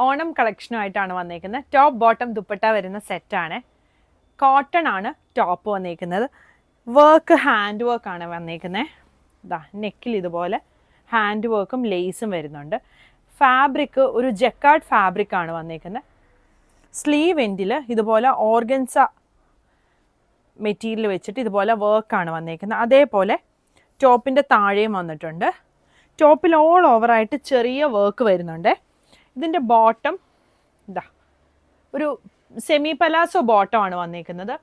ഓണം കളക്ഷനുമായിട്ടാണ് വന്നേക്കുന്നത്. Top bottom dupatta വരുന്ന സെറ്റാണ്. കോട്ടൺ ആണ് ടോപ്പ് വന്നേക്കുന്നത്. വർക്ക് ഹാൻഡ് വർക്കാണ് വന്നേക്കുന്നത്. ഇതാ നെക്കിൽ ഇതുപോലെ ഹാൻഡ് വർക്കും ലേസും വരുന്നുണ്ട്. ഫാബ്രിക് ഒരു ജക്കാർഡ് ഫാബ്രിക് ആണ് വന്നേക്കുന്നത്. സ്ലീവ് എൻഡിൽ ഇതുപോലെ ഓർഗൻസ മെറ്റീരിയൽ വെച്ചിട്ട് ഇതുപോലെ വർക്കാണ് വന്നേക്കുന്നത്. അതേപോലെ ടോപ്പിൻ്റെ താഴെയും വന്നിട്ടുണ്ട്. ടോപ്പിൽ ഓൾ ഓവറായിട്ട് ചെറിയ വർക്ക് വരുന്നുണ്ട്. ഇതിൻ്റെ ബോട്ടം ഇതാ ഒരു സെമി പലാസോ ബോട്ടമാണ് വന്നേക്കുന്നത്.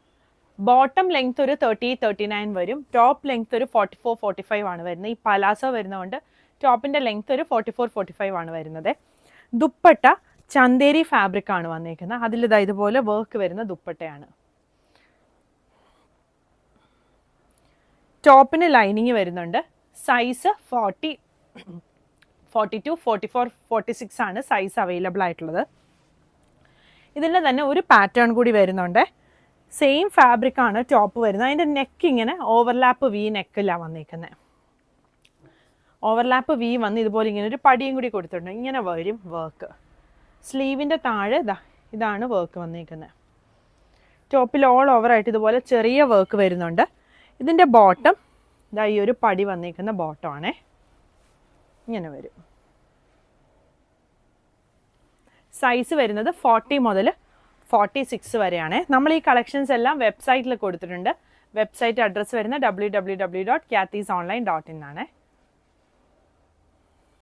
ബോട്ടം ലെങ്ത് ഒരു 30-39 വരും. ടോപ്പ് ലെങ്ത് ഒരു 44-45 ആണ് വരുന്നത്. ഈ പലാസോ വരുന്നതുകൊണ്ട് ടോപ്പിൻ്റെ ലെങ്ത് ഒരു 44-45 ആണ് വരുന്നത്. ദുപ്പട്ട ചന്തേരി ഫാബ്രിക് ആണ് വന്നേക്കുന്നത്. അതിലിതാ ഇതുപോലെ വർക്ക് വരുന്ന ദുപ്പട്ടയാണ്. ടോപ്പിന് ലൈനിങ് വരുന്നുണ്ട്. സൈസ് 40, 42, 44, 46 ആണ് സൈസ് അവൈലബിൾ ആയിട്ടുള്ളത്. ഇതിൻ്റെ തന്നെ ഒരു പാറ്റേൺ കൂടി വരുന്നുണ്ട്. സെയിം ഫാബ്രിക് ആണ് ടോപ്പ് വരുന്നത്. അതിൻ്റെ നെക്ക് ഇങ്ങനെ ഓവർലാപ്പ് വി നെക്കിലാണ് വന്നേക്കുന്നത്. ഓവർലാപ്പ് വി വന്ന് ഇതുപോലെ ഇങ്ങനെ ഒരു പടിയും കൂടി കൊടുത്തിട്ടുണ്ട്. ഇങ്ങനെ വരും വർക്ക്. സ്ലീവിൻ്റെ താഴെ ഇതാണ് വർക്ക് വന്നേക്കുന്നത്. ടോപ്പിൽ ഓൾ ഓവറായിട്ട് ഇതുപോലെ ചെറിയ വർക്ക് വരുന്നുണ്ട്. ഇതിൻ്റെ ബോട്ടം ഇതാ ഈ ഒരു പടി വന്നേക്കുന്ന ബോട്ടമാണേ. ഇങ്ങനെ വരും. സൈസ് വരുന്നത് 40 മുതൽ 46 വരെയാണ്. നമ്മൾ ഈ കളക്ഷൻസ് എല്ലാം വെബ്സൈറ്റിൽ കൊടുത്തിട്ടുണ്ട്. വെബ്സൈറ്റ് അഡ്രസ്സ് വരുന്നത് www.kathysonline.in ആണ്.